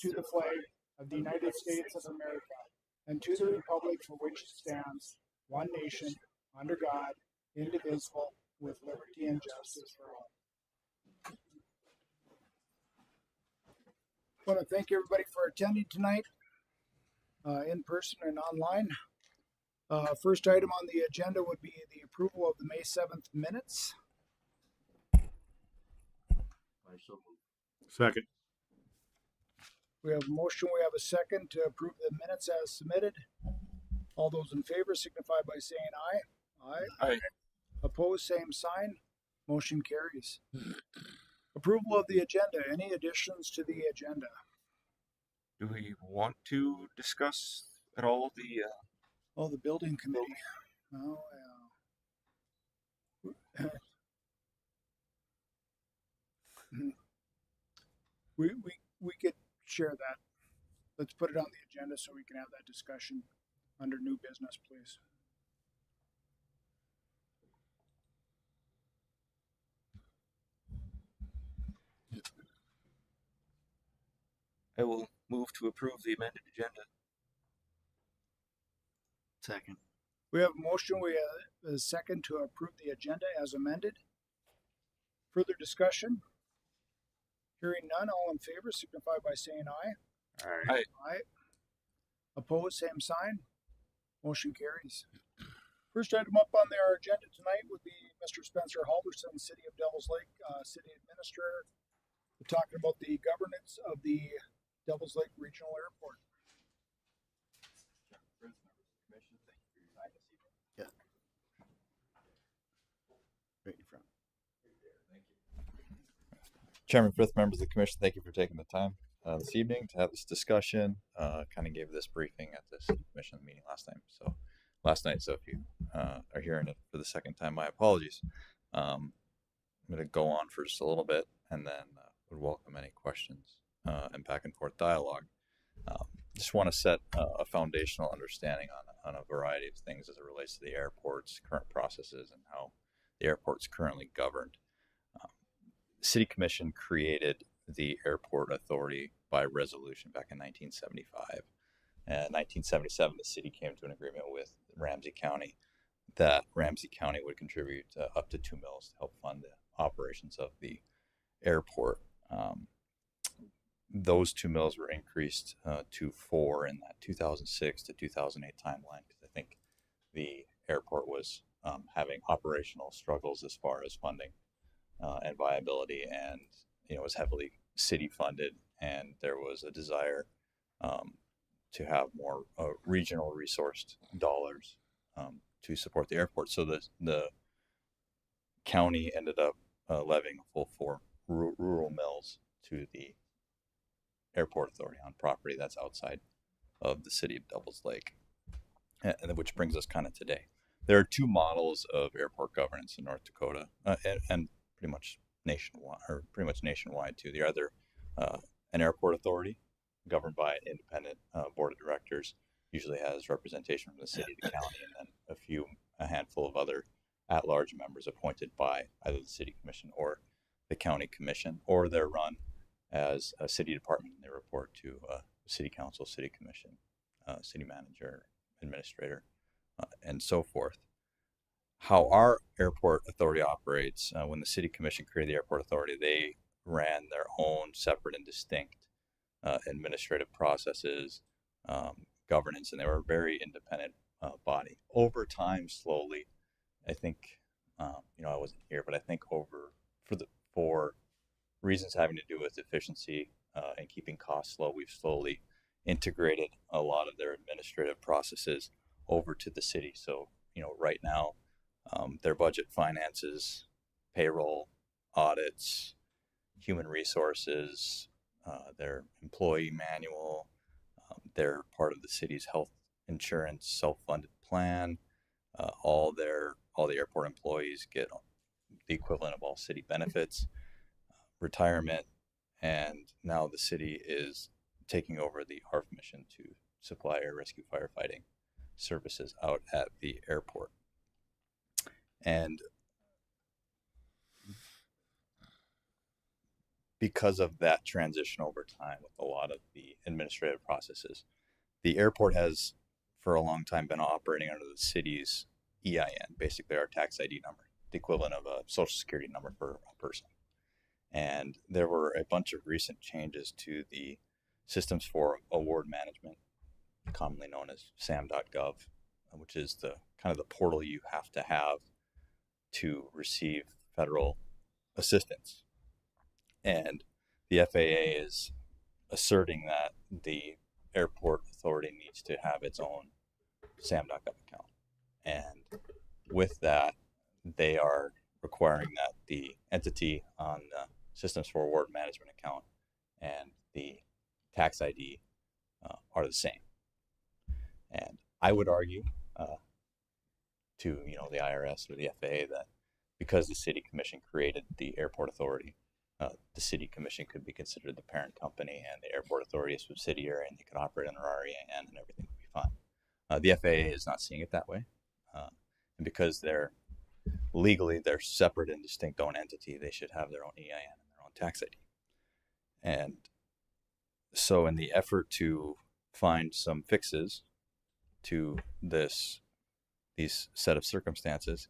to the flag of the United States of America and to the republic for which it stands, one nation, under God, indivisible, with liberty and justice for all. I want to thank everybody for attending tonight, in person and online. First item on the agenda would be the approval of the May 7th minutes. Second. We have a motion, we have a second to approve the minutes as submitted. All those in favor signify by saying aye. Aye. Opposed, same sign. Motion carries. Approval of the agenda. Any additions to the agenda? Do we want to discuss at all the Oh, the building committee. Oh, yeah. We could share that. Let's put it on the agenda so we can have that discussion under new business, please. I will move to approve the amended agenda. Second. We have a motion, we have a second to approve the agenda as amended. Further discussion? Hearing none, all in favor signify by saying aye. Aye. Aye. Opposed, same sign. Motion carries. First item up on our agenda tonight would be Mr. Spencer Halverson, City of Devils Lake, City Administrator. We're talking about the governance of the Devils Lake Regional Airport. Yeah. Right in front. Chairman Frith, members of the commission, thank you for taking the time this evening to have this discussion. Kind of gave this briefing at this commission meeting last night. So if you are hearing it for the second time, my apologies. I'm going to go on for just a little bit and then would welcome any questions and back and forth dialogue. Just want to set a foundational understanding on a variety of things as it relates to the airport's current processes and how the airport's currently governed. The City Commission created the Airport Authority by resolution back in 1975. And 1977, the city came to an agreement with Ramsey County that Ramsey County would contribute up to $2 million to help fund the operations of the airport. Those $2 million were increased to $4 million in that 2006 to 2008 timeline because I think the airport was having operational struggles as far as funding and viability, and it was heavily city funded, and there was a desire to have more regional resourced dollars to support the airport. So the county ended up levying a full $4 rural mills to the Airport Authority on property that's outside of the city of Devils Lake, and which brings us kind of today. There are two models of airport governance in North Dakota, and pretty much nationwide too. They're either an airport authority governed by an independent board of directors, usually has representation from the city, the county, and then a handful of other at-large members appointed by either the city commission or the county commission, or they're run as a city department and they report to city council, city commission, city manager, administrator, and so forth. How our airport authority operates, when the city commission created the airport authority, they ran their own separate and distinct administrative processes, governance, and they were a very independent body. Over time, slowly, I think, I wasn't here, but I think for reasons having to do with efficiency and keeping costs low, we've slowly integrated a lot of their administrative processes over to the city. So, right now, their budget, finances, payroll, audits, human resources, their employee manual, they're part of the city's health insurance self-funded plan. All the airport employees get the equivalent of all city benefits, retirement, and now the city is taking over the ARF mission to supply air rescue firefighting services out at the airport. And because of that transition over time with a lot of the administrative processes, the airport has for a long time been operating under the city's EIN, basically our tax ID number, the equivalent of a social security number for a person. And there were a bunch of recent changes to the systems for award management, commonly known as sam.gov, which is the kind of the portal you have to have to receive federal assistance. And the FAA is asserting that the airport authority needs to have its own sam.gov account. And with that, they are requiring that the entity on the systems for award management account and the tax ID are the same. And I would argue to the IRS or the FAA that because the city commission created the airport authority, the city commission could be considered the parent company and the airport authority a subsidiary, and they could operate under our EIN and everything would be fine. The FAA is not seeing it that way, and because they're legally they're separate and distinct own entity, they should have their own EIN and their own tax ID. And so, in the effort to find some fixes to these set of circumstances,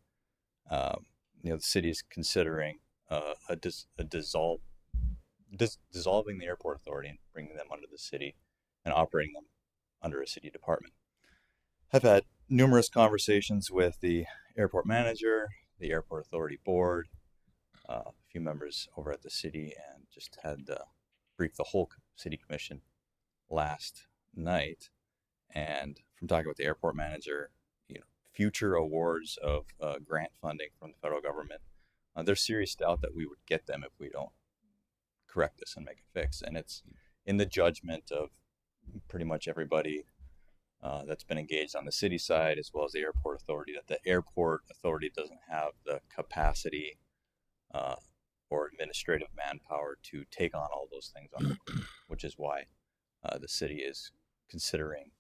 the city is considering dissolving the airport authority and bringing them under the city and operating them under a city department. I've had numerous conversations with the airport manager, the airport authority board, a few members over at the city, and just had briefed the whole city commission last night. And from talking with the airport manager, future awards of grant funding from the federal government, there's serious doubt that we would get them if we don't correct this and make a fix. And it's in the judgment of pretty much everybody that's been engaged on the city side as well as the airport authority that the airport authority doesn't have the capacity or administrative manpower to take on all those things on their own, which is why the city is considering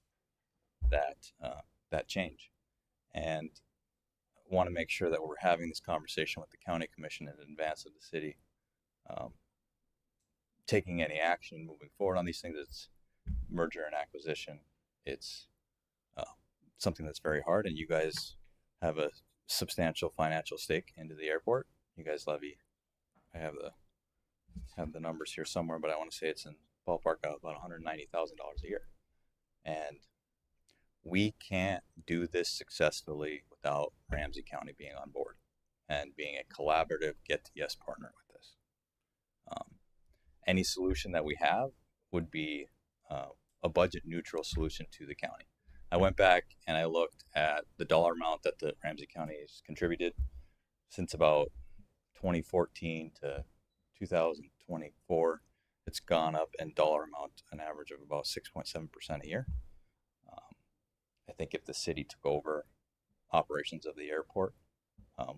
that change. And want to make sure that we're having this conversation with the county commission in advance of the city taking any action moving forward on these things. It's merger and acquisition. It's something that's very hard, and you guys have a substantial financial stake into the airport. You guys levy, I have the numbers here somewhere, but I want to say it's in ballpark of about $190,000 a year. And we can't do this successfully without Ramsey County being on board and being a collaborative get-to-yes partner with this. Any solution that we have would be a budget-neutral solution to the county. I went back and I looked at the dollar amount that the Ramsey County has contributed since about 2014 to 2024. It's gone up in dollar amount, an average of about 6.7% a year. I think if the city took over operations of the airport,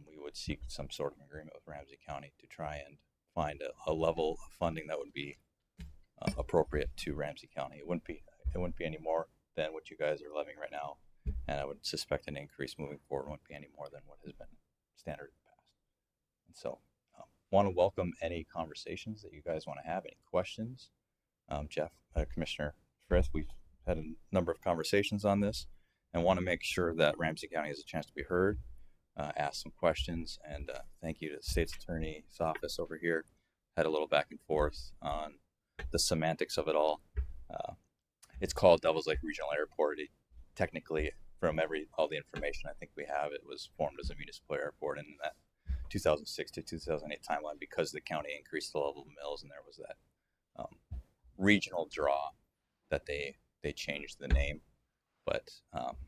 we would seek some sort of agreement with Ramsey County to try and find a level of funding that would be appropriate to Ramsey County. It wouldn't be any more than what you guys are levying right now, and I would suspect an increase moving forward wouldn't be any more than what has been standard in the past. And so, want to welcome any conversations that you guys want to have, any questions. Jeff, Commissioner Frith, we've had a number of conversations on this, and want to make sure that Ramsey County has a chance to be heard, ask some questions, and thank you to the state's attorney's office over here. Had a little back and forth on the semantics of it all. It's called Devils Lake Regional Airport. Technically, from all the information I think we have, it was formed as a municipal airport in that 2006 to 2008 timeline because the county increased the level of mills, and there was that regional draw that they changed the name. But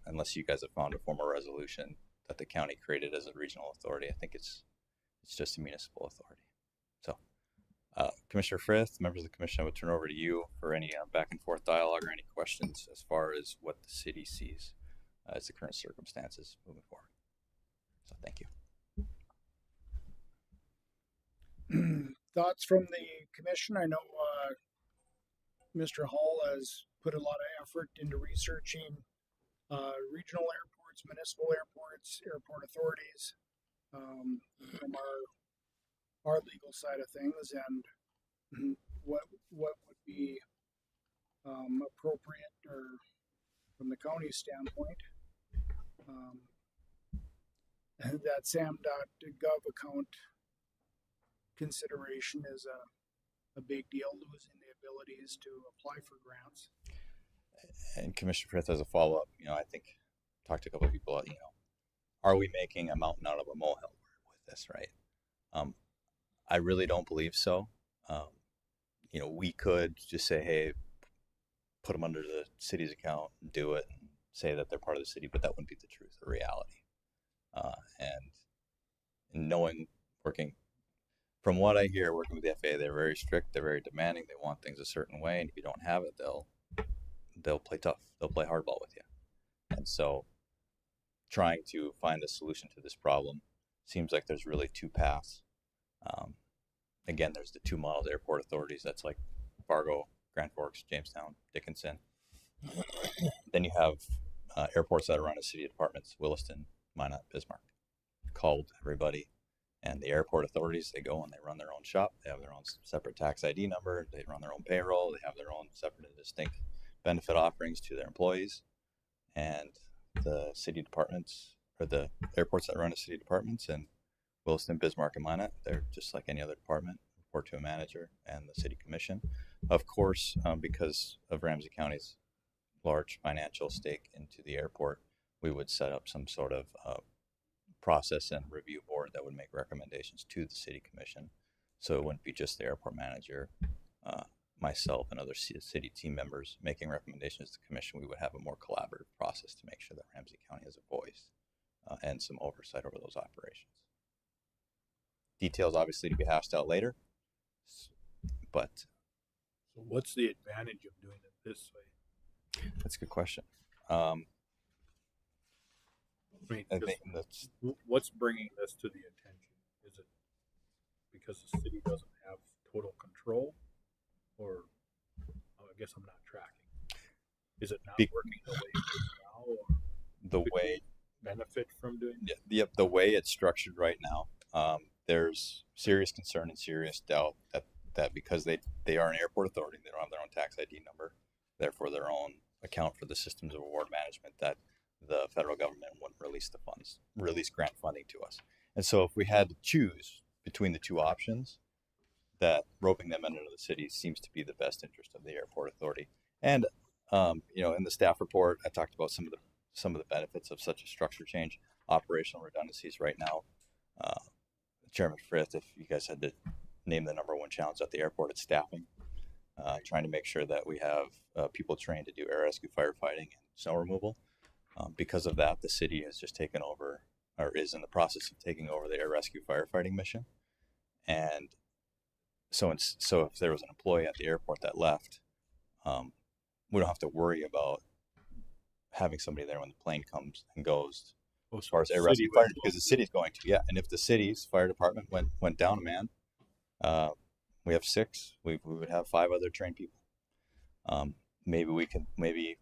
unless you guys have found a formal resolution that the county created as a regional authority, I think it's just a municipal authority. So, Commissioner Frith, members of the commission, I would turn over to you for any back and forth dialogue or any questions as far as what the city sees as the current circumstances moving forward. So, thank you. Thoughts from the commission? I know Mr. Hall has put a lot of effort into researching regional airports, municipal airports, airport authorities from our legal side of things, and what would be appropriate, or from the county standpoint, that SAM.gov account consideration is a big deal, losing the abilities to apply for grants. And Commissioner Frith, as a follow up, I think talked to a couple of people. Are we making a mountain out of a molehill with this, right? I really don't believe so. We could just say, hey, put them under the city's account and do it and say that they're part of the city, but that wouldn't be the truth or reality. And knowing, working from what I hear, working with the FAA, they're very strict, they're very demanding, they want things a certain way, and if you don't have it, they'll play tough, they'll play hardball with you. And so trying to find a solution to this problem seems like there's really two paths. Again, there's the two models airport authorities, that's like Fargo, Grand Forks, Jamestown, Dickinson. Then you have airports that are run as city departments, Williston, Minot, Bismarck. Called everybody, and the airport authorities, they go and they run their own shop, they have their own separate tax ID number, they run their own payroll, they have their own separate and distinct benefit offerings to their employees. And the city departments, or the airports that run as city departments, and Williston, Bismarck, and Minot, they're just like any other department, report to a manager and the city commission. Of course, because of Ramsey County's large financial stake into the airport, we would set up some sort of process and review board that would make recommendations to the city commission. So it wouldn't be just the airport manager, myself, and other city team members making recommendations to the commission. We would have a more collaborative process to make sure that Ramsey County has a voice and some oversight over those operations. Details obviously to be hashed out later, but So what's the advantage of doing it this way? that's a good question. I mean, I think that's what's bringing this to the attention? Is it because the city doesn't have total control, or I guess I'm not tracking. Is it not working the way it is now, or the way benefit from doing it? Yep, the way it's structured right now. There's serious concern and serious doubt that because they are an airport authority, they don't have their own tax ID number, therefore their own account for the systems of award management, that the federal government wouldn't release grant funding to us. And so if we had to choose between the two options, that roping them into the city seems to be the best interest of the airport authority. And in the staff report, I talked about some of the benefits of such a structure change, operational redundancies right now. Chairman Frith, if you guys had to name the number one challenge at the airport, it's staffing. Trying to make sure that we have people trained to do air rescue, firefighting, and snow removal. Because of that, the city has just taken over, or is in the process of taking over, the air rescue firefighting mission. And so if there was an employee at the airport that left, we don't have to worry about having somebody there when the plane comes and goes. As far as air rescue fire, because the city's going to, yeah. And if the city's fire department went down a man, we have 6. We would have 5 other trained people. Maybe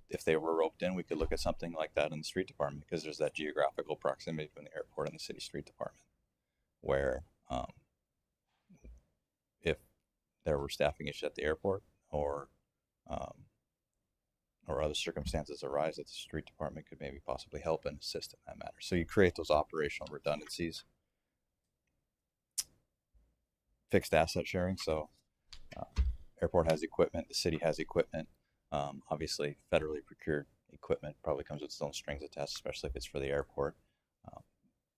if they were roped in, we could look at something like that in the street department, because there's that geographical proximity between the airport and the city street department, where if there were staffing issues at the airport, or other circumstances arise, that the street department could maybe possibly help and assist in that matter. So you create those operational redundancies. Fixed asset sharing. So airport has equipment, the city has equipment. Obviously, federally procured equipment probably comes with its own strings attached, especially if it's for the airport.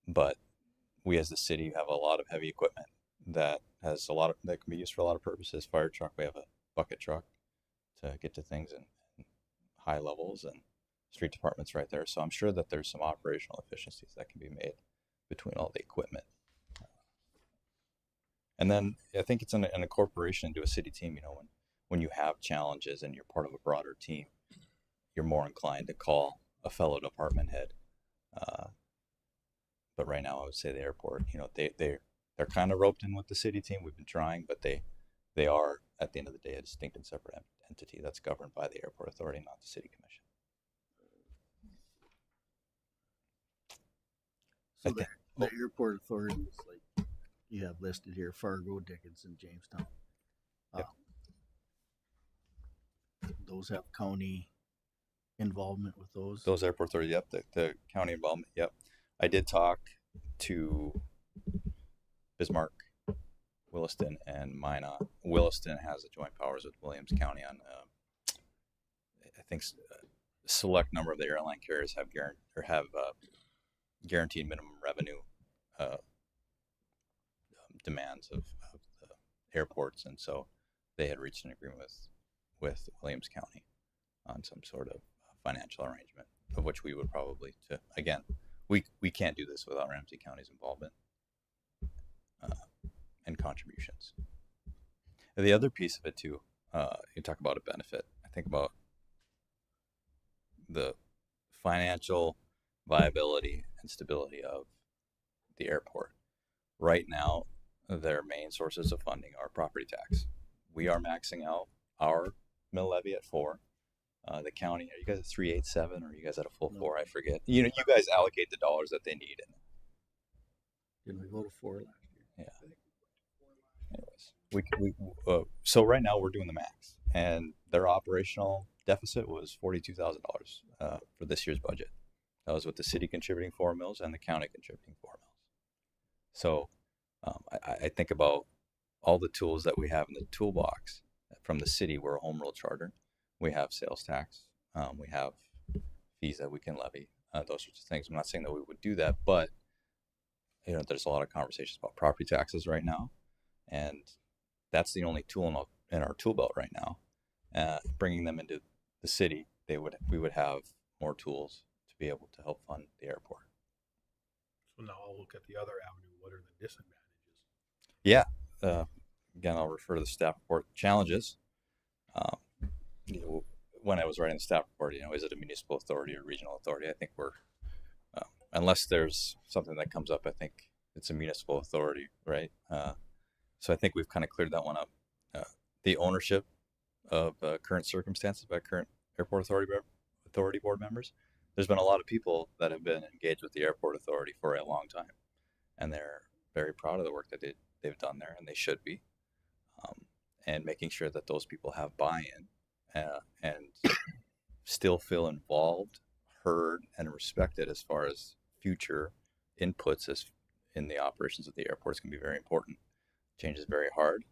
But we as the city have a lot of heavy equipment that can be used for a lot of purposes. Fire truck, we have a bucket truck to get to things in high levels, and street department's right there. So I'm sure that there's some operational efficiencies that can be made between all the equipment. And then I think it's an incorporation into a city team. When you have challenges and you're part of a broader team, you're more inclined to call a fellow department head. But right now, I would say the airport, they're kind of roped in with the city team. We've been trying, but they are, at the end of the day, a distinct and separate entity that's governed by the airport authority, not the city commission. So the airport authorities, like you have listed here, Fargo, Dickinson, Jamestown. Yep. Those have county involvement with those. Those airport authority, yep, the county involvement, yep. I did talk to Bismarck, Williston, and Minot. Williston has the joint powers with Williams County on, I think, select number of the airline carriers have guaranteed minimum revenue demands of the airports, and so they had reached an agreement with Williams County on some sort of financial arrangement, of which we would probably again, we can't do this without Ramsey County's involvement and contributions. And the other piece of it too, you talk about a benefit. I think about the financial viability and stability of the airport. Right now, their main sources of funding are property tax. We are maxing out our mill levy at 4. The county, are you guys at 387 or are you guys at a full 4? I forget. You know, you guys allocate the dollars that they need. Didn't we go to 4 last year? Yeah. Anyways, so right now we're doing the max, and their operational deficit was $42,000 for this year's budget. That was with the city contributing 4 mills and the county contributing 4 mills. So I think about all the tools that we have in the toolbox from the city. We're a home rule charter. We have sales tax. We have fees that we can levy. Those sorts of things. I'm not saying that we would do that, but you know, there's a lot of conversations about property taxes right now, and that's the only tool in our tool belt right now. Bringing them into the city, we would have more tools to be able to help fund the airport. So now I'll look at the other avenue. What are the disadvantages? Yeah. Again, I'll refer to the staff report challenges. You know, when I was writing the staff report, you know, is it a municipal authority or regional authority? I think we're, unless there's something that comes up, I think it's a municipal authority, right? So I think we've kind of cleared that one up. The ownership of current circumstances by current airport authority board members. There's been a lot of people that have been engaged with the airport authority for a long time, and they're very proud of the work that they've done there, and they should be. And making sure that those people have buy-in and still feel involved, heard, and respected as far as future inputs as in the operations of the airport is going to be very important. Change is very hard.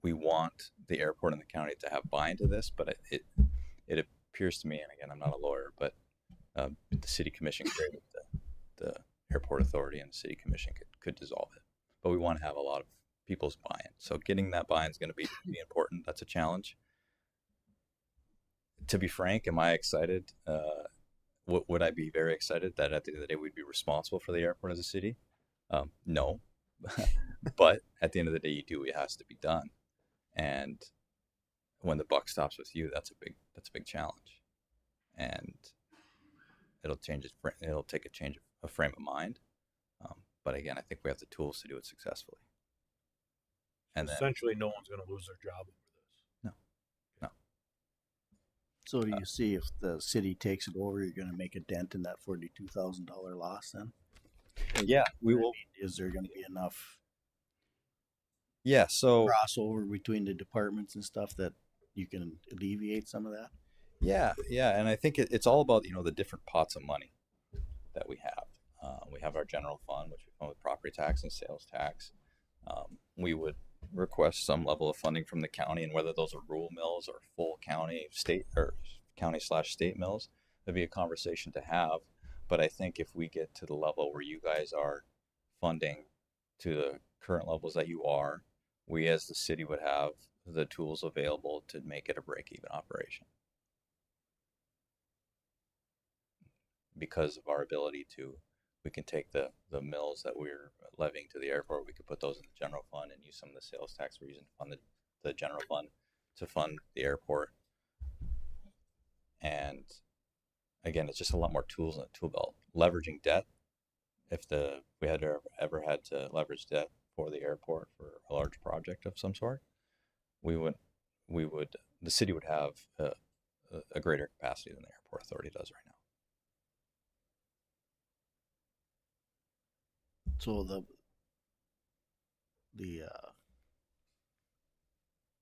We want the airport and the county to have buy-in to this, but it appears to me, and again, I'm not a lawyer, but the city commission created the airport authority, and the city commission could dissolve it. But we want to have a lot of people's buy-in. So getting that buy-in is going to be important. That's a challenge. To be frank, am I excited? Would I be very excited that at the end of the day we'd be responsible for the airport as a city? No. But at the end of the day, you do. It has to be done. And when the buck stops with you, that's a big challenge. And it'll take a change of frame of mind. But again, I think we have the tools to do it successfully. And Essentially, no one's going to lose their job over this. No. So do you see if the city takes it over, you're going to make a dent in that $42,000 loss then? Yeah, we will. Is there going to be enough Yeah, so crossover between the departments and stuff that you can alleviate some of that? yeah, and I think it's all about, you know, the different pots of money that we have. We have our general fund, which we fund with property tax and sales tax. We would request some level of funding from the county, and whether those are rural mills or full county, state or county/state mills, that'd be a conversation to have. But I think if we get to the level where you guys are funding to the current levels that you are, we as the city would have the tools available to make it a break-even operation. Because of our ability we can take the mills that we're levying to the airport, we could put those in the general fund and use some of the sales tax we're using to fund the general fund to fund the airport. And again, it's just a lot more tools in the tool belt. Leveraging debt, if we had ever had to leverage debt for the airport for a large project of some sort, the city would have a greater capacity than the airport authority does right now. So the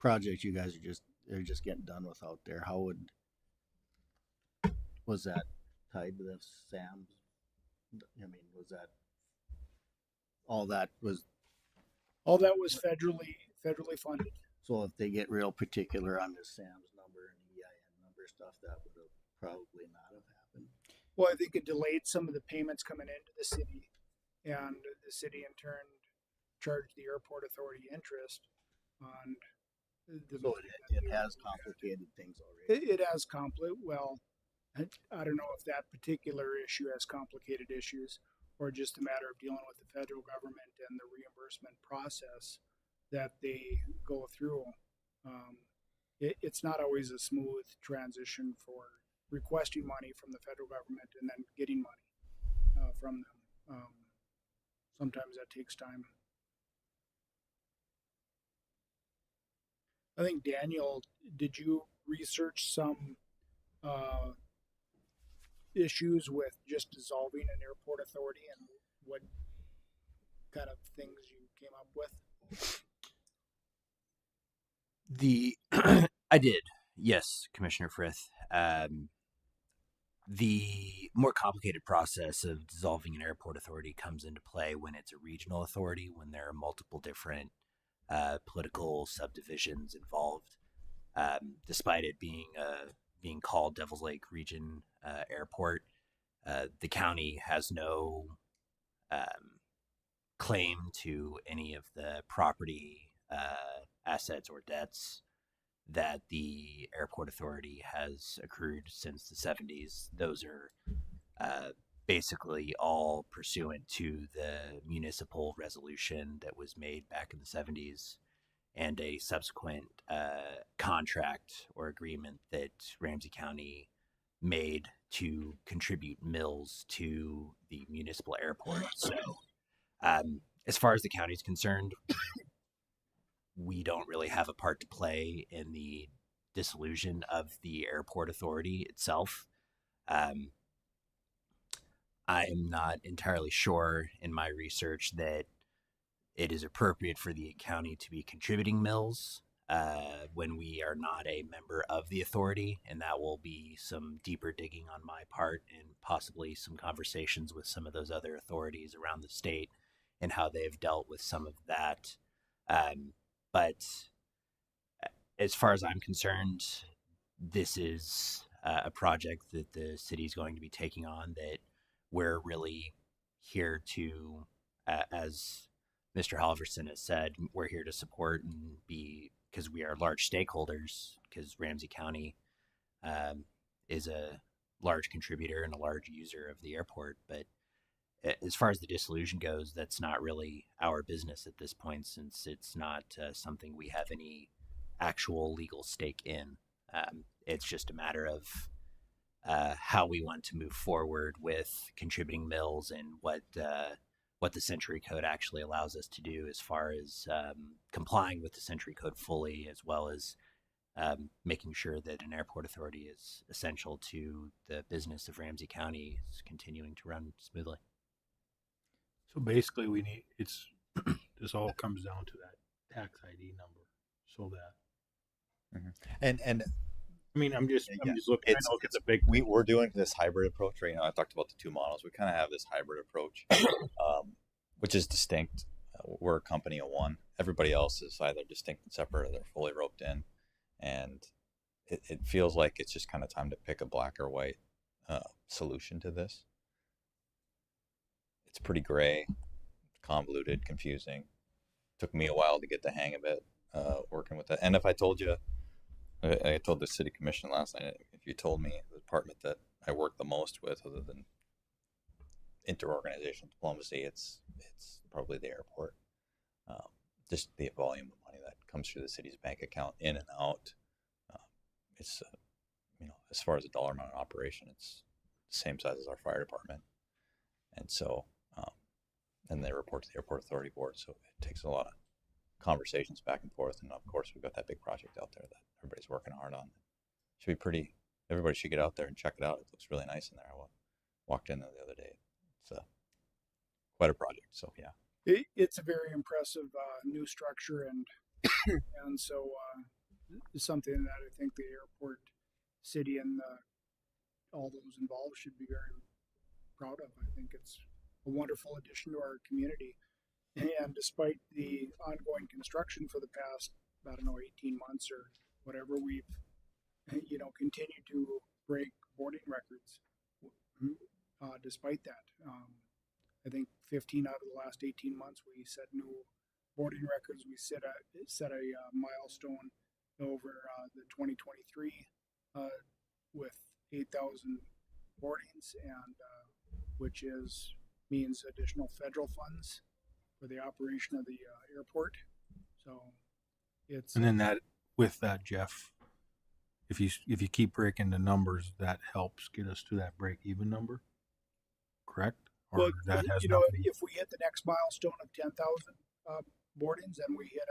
project you guys they're just getting done with out there, was that tied to the SAMs? I mean, was that all that was? All that was federally funded. So if they get real particular on the SAMs number and EIN number stuff, that would have probably not have happened. Well, I think it delayed some of the payments coming into the city, and the city in turn charged the airport authority interest on the. So it has complicated things already. It has well, I don't know if that particular issue has complicated issues, or just a matter of dealing with the federal government and the reimbursement process that they go through. It's not always a smooth transition for requesting money from the federal government and then getting money from them. Sometimes that takes time. I think, Daniel, did you research some issues with just dissolving an airport authority and what kind of things you came up with? I did, yes, Commissioner Frith. The more complicated process of dissolving an airport authority comes into play when it's a regional authority, when there are multiple different political subdivisions involved. Despite it being called Devil's Lake Region Airport, the county has no claim to any of the property, assets, or debts that the airport authority has accrued since the 70s. Those are basically all pursuant to the municipal resolution that was made back in the 70s and a subsequent contract or agreement that Ramsey County made to contribute mills to the municipal airport. So as far as the county is concerned, we don't really have a part to play in the dissolution of the airport authority itself. I am not entirely sure in my research that it is appropriate for the county to be contributing mills when we are not a member of the authority, and that will be some deeper digging on my part and possibly some conversations with some of those other authorities around the state and how they've dealt with some of that. But as far as I'm concerned, this is a project that the city is going to be taking on that we're really here to, as Mr. Halverson has said, we're here to support and be, because we are large stakeholders, because Ramsey County is a large contributor and a large user of the airport. But as far as the dissolution goes, that's not really our business at this point, since it's not something we have any actual legal stake in. It's just a matter of how we want to move forward with contributing mills and what the Century Code actually allows us to do as far as complying with the Century Code fully, as well as making sure that an airport authority is essential to the business of Ramsey County is continuing to run smoothly. So basically, this all comes down to that tax ID number, so that. And I mean, I'm just looking. I know it's a big. we're doing this hybrid approach right now. I talked about the two models. We kind of have this hybrid approach, which is distinct. We're a company of one. Everybody else is either distinct and separate, or they're fully roped in, and it feels like it's just kind of time to pick a black or white solution to this. It's pretty gray, convoluted, confusing. Took me a while to get the hang of it, working with that. And if I told you, I told the city commission last night, if you told me the department that I work the most with, other than interorganizational diplomacy, it's probably the airport. Just the volume of money that comes through the city's bank account in and out. It's as far as a dollar amount of operation, it's the same size as our fire department, and so and they report to the airport authority board. So it takes a lot of conversations back and forth, and of course we've got that big project out there that everybody's working hard on. Should be pretty. Everybody should get out there and check it out. It looks really nice in there. I walked in there the other day. It's quite a project. So yeah, It's a very impressive new structure, and so is something that I think the airport, city, and all those involved should be very proud of. I think it's a wonderful addition to our community. And despite the ongoing construction for the past, I don't know, 18 months or whatever, we've, continued to break boarding records. Despite that, I think 15 out of the last 18 months, we set new boarding records. We set a milestone over the 2023 with 8,000 boardings, and which means additional federal funds for the operation of the airport. So it's And then with that, Jeff, if you keep breaking the numbers, that helps get us to that break even number, correct? Or well, that has nothing. If we hit the next milestone of 10,000 boardings, then we hit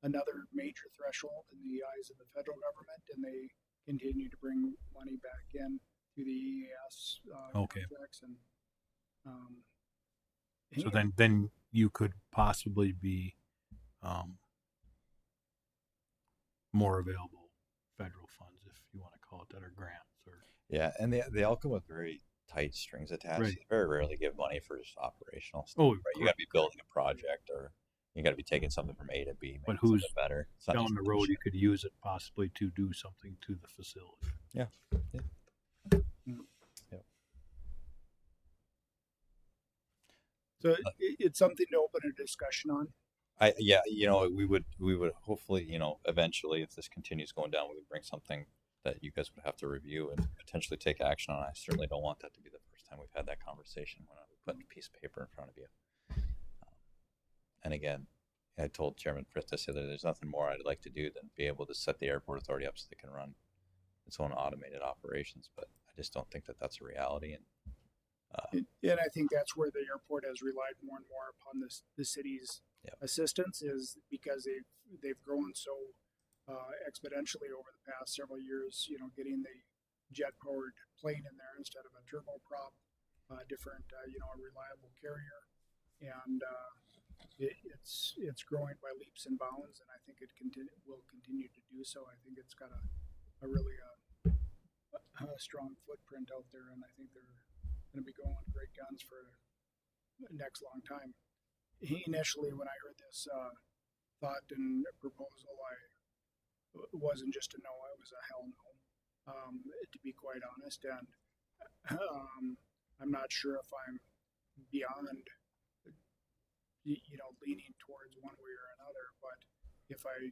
another major threshold in the eyes of the federal government, and they continue to bring money back in through the EAS contracts. And so then you could possibly be more available federal funds, if you want to call it that, or grants, or Yeah, and they all come with very tight strings attached. Right. They very rarely give money for just operational stuff. Oh, right? You got to be building a project, or you got to be taking something from A to B. But making who's something better? It's not down just the road you could use it possibly to do something to the facility. Yeah. so it's something to open a discussion on. We would hopefully, eventually, if this continues going down, we would bring something that you guys would have to review and potentially take action on. I certainly don't want that to be the first time we've had that conversation when I put a piece of paper in front of you. And again, I told Chairman Frith this the other day, there's nothing more I'd like to do than be able to set the airport authority up so they can run its own automated operations. But I just don't think that that's a reality. And I think that's where the airport has relied more and more upon the city's assistance, is because they've grown so exponentially over the past several years. Getting the jet-powered plane in there instead of a turboprop, different, a reliable carrier, and it's growing by leaps and bounds. And I think it will continue to do so. I think it's got a really strong footprint out there, and I think they're going to be going great guns for the next long time. Initially, when I heard this thought and proposal, it wasn't just a no, it was a hell no, to be quite honest. And I'm not sure if I'm beyond, leaning towards one way or another. But if I,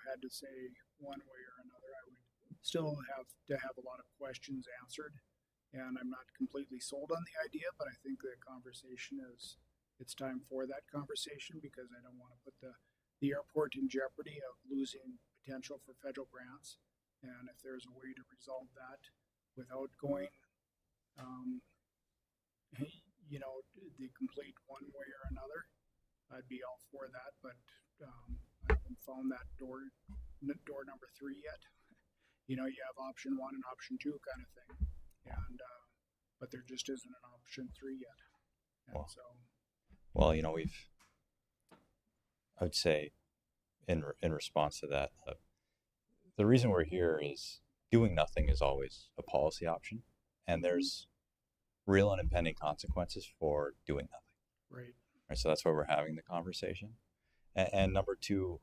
had to say one way or another, I would still have to have a lot of questions answered. And I'm not completely sold on the idea, but I think the conversation it's time for that conversation, because I don't want to put the airport in jeopardy of losing potential for federal grants. And if there's a way to resolve that without going, the complete one way or another, I'd be all for that. But I haven't found that door number 3 yet. You have option 1 and option 2 kind of thing. And but there just isn't an option 3 yet. And I would say in response to that, the reason we're here is doing nothing is always a policy option, and there's real and impending consequences for doing nothing. Right. So that's why we're having the conversation. And number 2,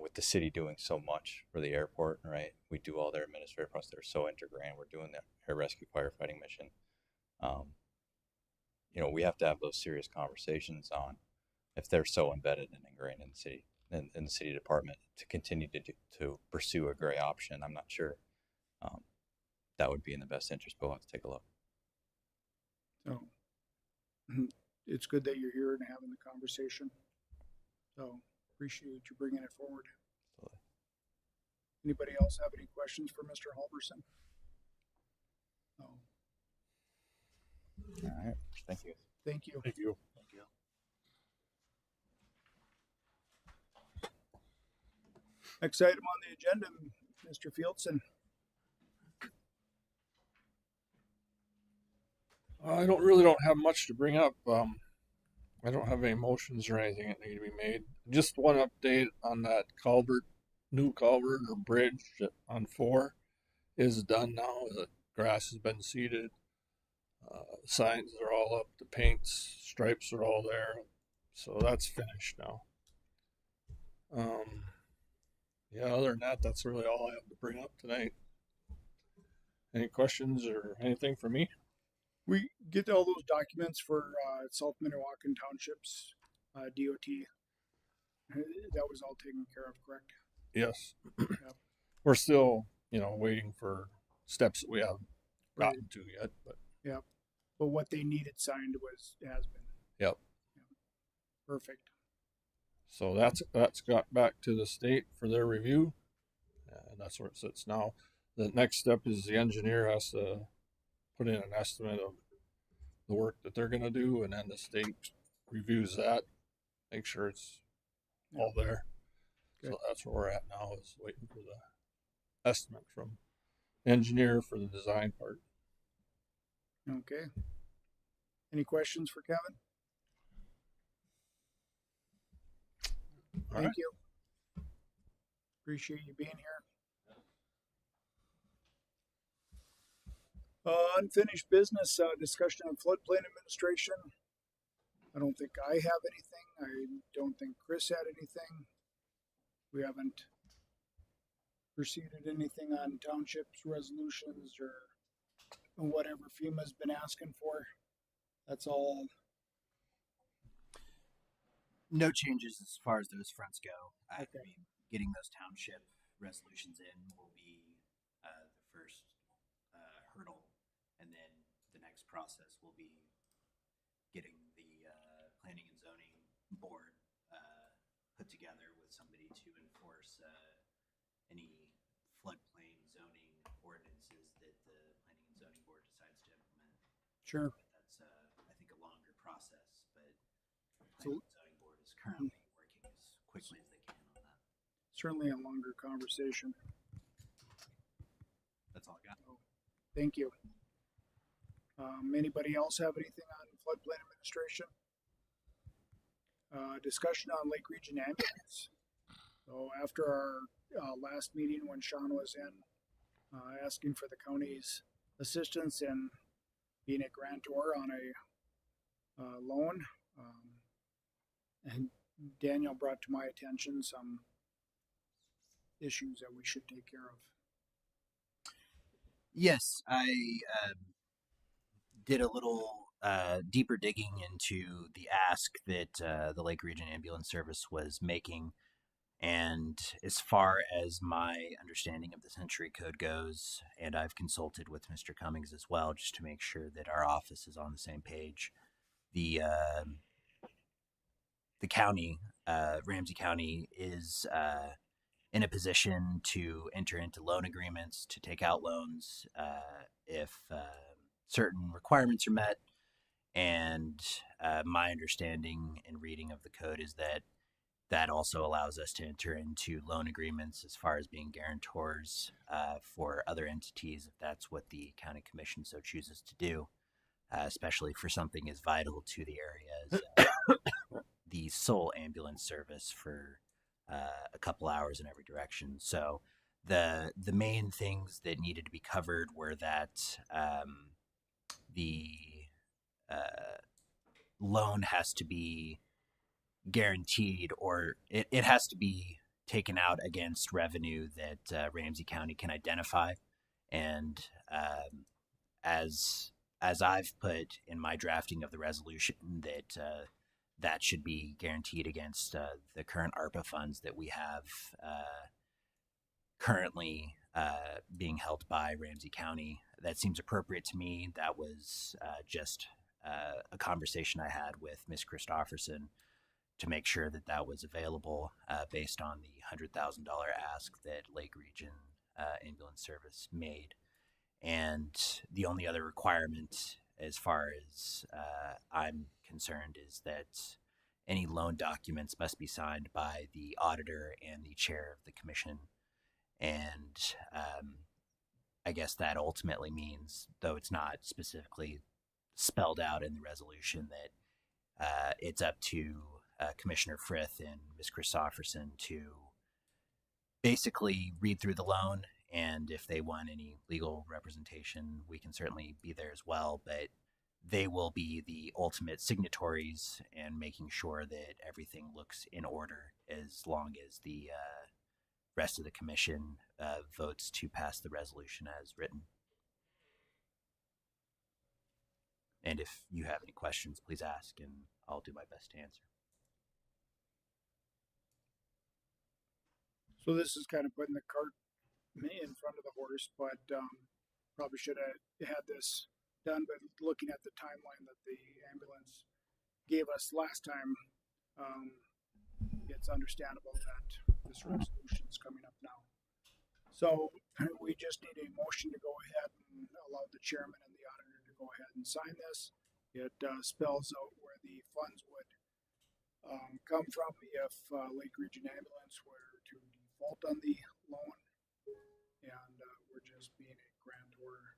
with the city doing so much for the airport, right? We do all their administrative process. They're so integrated. We're doing the air rescue firefighting mission. We have to have those serious conversations on if they're so embedded and ingrained in the city, in the city department, to continue to pursue a gray option. I'm not sure that would be in the best interest, but we'll have to take a look. So it's good that you're here and having the conversation. So appreciate you bringing it forward. Absolutely. Anybody else have any questions for Mr. Halverson? No. All right. Thank you. Thank you. Thank you. Next item on the agenda, Mr. Fieldson. I don't have much to bring up. I I don't have any motions or anything that need to be made. Just one update on that culvert, new culvert or bridge on 4 is done now. The grass has been seeded. Signs are all up. The paints, stripes are all there. So that's finished now. Yeah, other than that, that's really all I have to bring up tonight. Any questions or anything for me? We get all those documents for South Minnewacan Township's DOT. That was all taken care of, correct? Yes. We're still, waiting for steps that we haven't gotten to yet, but Yep. But what they needed signed has been. Yep. Perfect. so that's got back to the state for their review, and that's where it sits now. The next step is the engineer has to put in an estimate of the work that they're going to do, and then the state reviews that, make sure it's all there. Okay. So that's where we're at now, is waiting for the estimate from engineer for the design part. Okay. Any questions for Kevin? Thank you. Appreciate you being here. Unfinished business, discussion on floodplain administration. I don't think I have anything. I don't think Chris had anything. We haven't proceeded anything on townships resolutions or whatever FEMA's been asking for. That's all. No changes as far as those fronts go. I Okay. mean, getting those township resolutions in will be the first hurdle, and then the next process will be getting the planning and zoning board put together with somebody to enforce any floodplain zoning ordinances that the planning and zoning board decides to implement. Sure. That's I think a longer process, but the So- planning and zoning board is currently working as quickly as they can on that. Certainly a longer conversation. That's all I got. Thank you. Anybody else have anything on floodplain administration? Discussion on Lake Region ambulance. So after our last meeting when Sean was in, asking for the county's assistance in being a grantor on a loan, and Daniel brought to my attention some issues that we should take care of. Yes, I did a little deeper digging into the ask that the Lake Region Ambulance Service was making. And as far as my understanding of the Century Code goes, and I've consulted with Mr. Cummings as well, just to make sure that our office is on the same page, the county, Ramsey County, is in a position to enter into loan agreements to take out loans if certain requirements are met. And my understanding and reading of the code is that that also allows us to enter into loan agreements as far as being guarantors for other entities, if that's what the county commission so chooses to do, especially for something as vital to the area as the sole ambulance service for a couple hours in every direction. So the main things that needed to be covered were that the loan has to be guaranteed, or it has to be taken out against revenue that Ramsey County can identify. And as I've put in my drafting of the resolution, that that should be guaranteed against the current ARPA funds that we have currently being held by Ramsey County. That seems appropriate to me. That was just a conversation I had with Ms. Christofferson to make sure that that was available based on the $100,000 ask that Lake Region Ambulance Service made. And the only other requirement, as far as I'm concerned, is that any loan documents must be signed by the auditor and the chair of the commission. And I guess that ultimately means, though it's not specifically spelled out in the resolution, that It's up to Commissioner Frith and Ms. Christofferson to basically read through the loan, and if they want any legal representation, we can certainly be there as well, but they will be the ultimate signatories and making sure that everything looks in order, as long as the rest of the commission votes to pass the resolution as written. And if you have any questions, please ask, and I'll do my best to answer. So this is kind of putting the cart in front of the horse, but probably should have had this done. But looking at the timeline that the ambulance gave us last time, it's understandable that this resolution is coming up now. So we just need a motion to go ahead and allow the chairman and the auditor to go ahead and sign this. It spells out where the funds would come from if Lake Region Ambulance were to default on the loan, and we're just being a grantor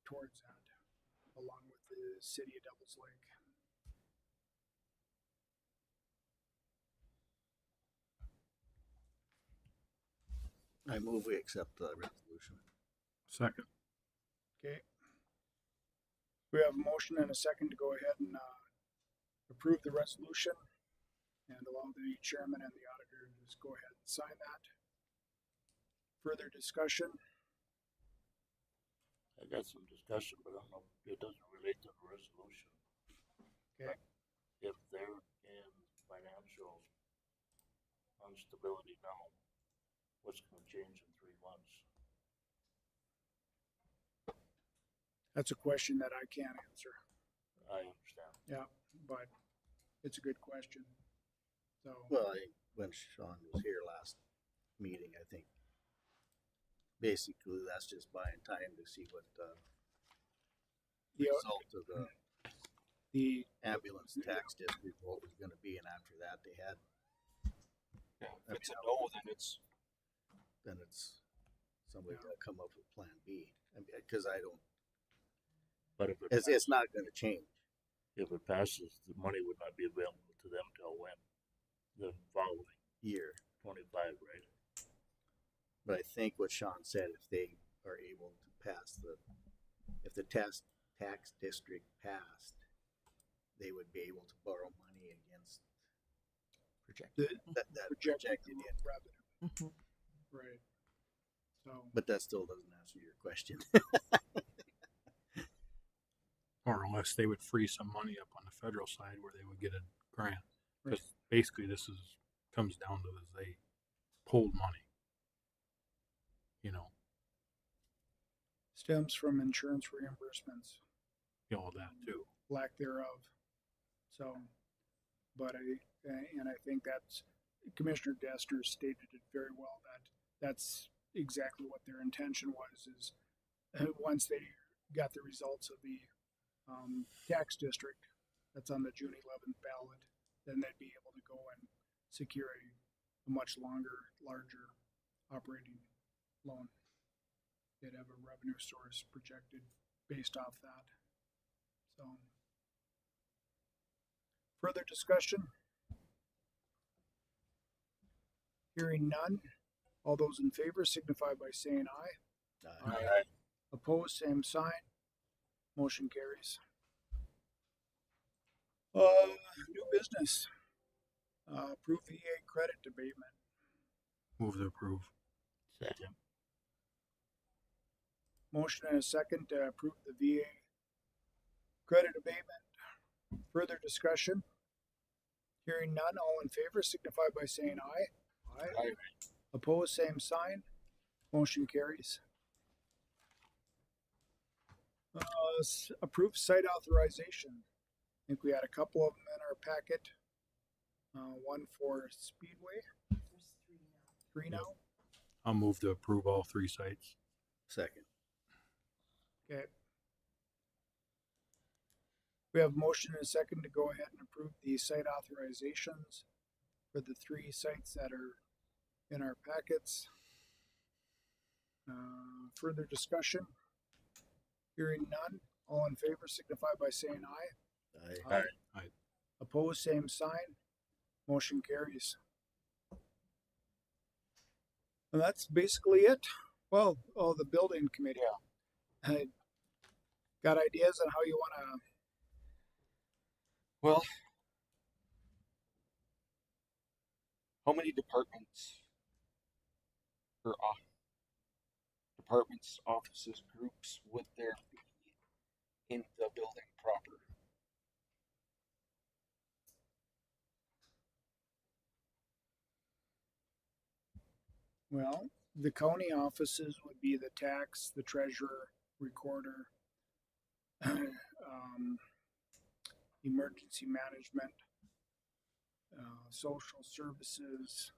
towards that, along with the city of Devils Lake. I move we accept the resolution. Second. Okay. We have a motion and a second to go ahead and approve the resolution and allow the chairman and the auditor to just go ahead and sign that. Further discussion? I got some discussion, but I don't know, it doesn't relate to the resolution. Okay. If they're in financial instability now, what's gonna change in 3 months? That's a question that I can't answer. I understand. Yeah, but it's a good question. So, Well, when Sean was here last meeting, I think basically that's just buying time to see what the result of the ambulance tax district vote was going to be, and after that they had. Yeah, if it's a no, then it's somebody got to come up with Plan B. Because I don't. But if it It's not going to change. if it passes, the money would not be available to them till when? The following Year. 25, right? But I think what Sean said, if they are able to pass if the tax district passed, they would be able to borrow money against that projected in revenue. Right. So, But that still doesn't answer your question. Or unless they would free some money up on the federal side where they would get a grant. Because basically this comes down to is they pulled money. You know, stems from insurance reimbursements, all that too. lack thereof. So, but I think that's Commissioner Dester stated it very well, that that's exactly what their intention was, is once they got the results of the tax district that's on the June 11th ballot, then they'd be able to go and secure a much larger operating loan. They'd have a revenue source projected based off that. So, further discussion? Hearing none. All those in favor signify by saying aye. Aye. Opposed, same sign. Motion carries. New business. Approve VA credit abatement. Move to approve. Second. Motion and a second to approve the VA credit abatement. Further discussion? Hearing none, all in favor signify by saying aye. Aye. Opposed, same sign. Motion carries. Approve site authorization. I think we had a couple of them in our packet. One for Speedway. Three now. I'll move to approve all 3 sites. Second. Okay. We have a motion and a second to go ahead and approve the site authorizations for the 3 sites that are in our packets. Further discussion? Hearing none, all in favor signify by saying aye. Aye. Aye. Opposed, same sign. Motion carries. And that's basically it. Well, the building committee. Got ideas on how you want to? Well, how many departments or departments, offices, groups would there be in the building proper? Well, the county offices would be the tax, the treasurer, recorder, emergency management, social services,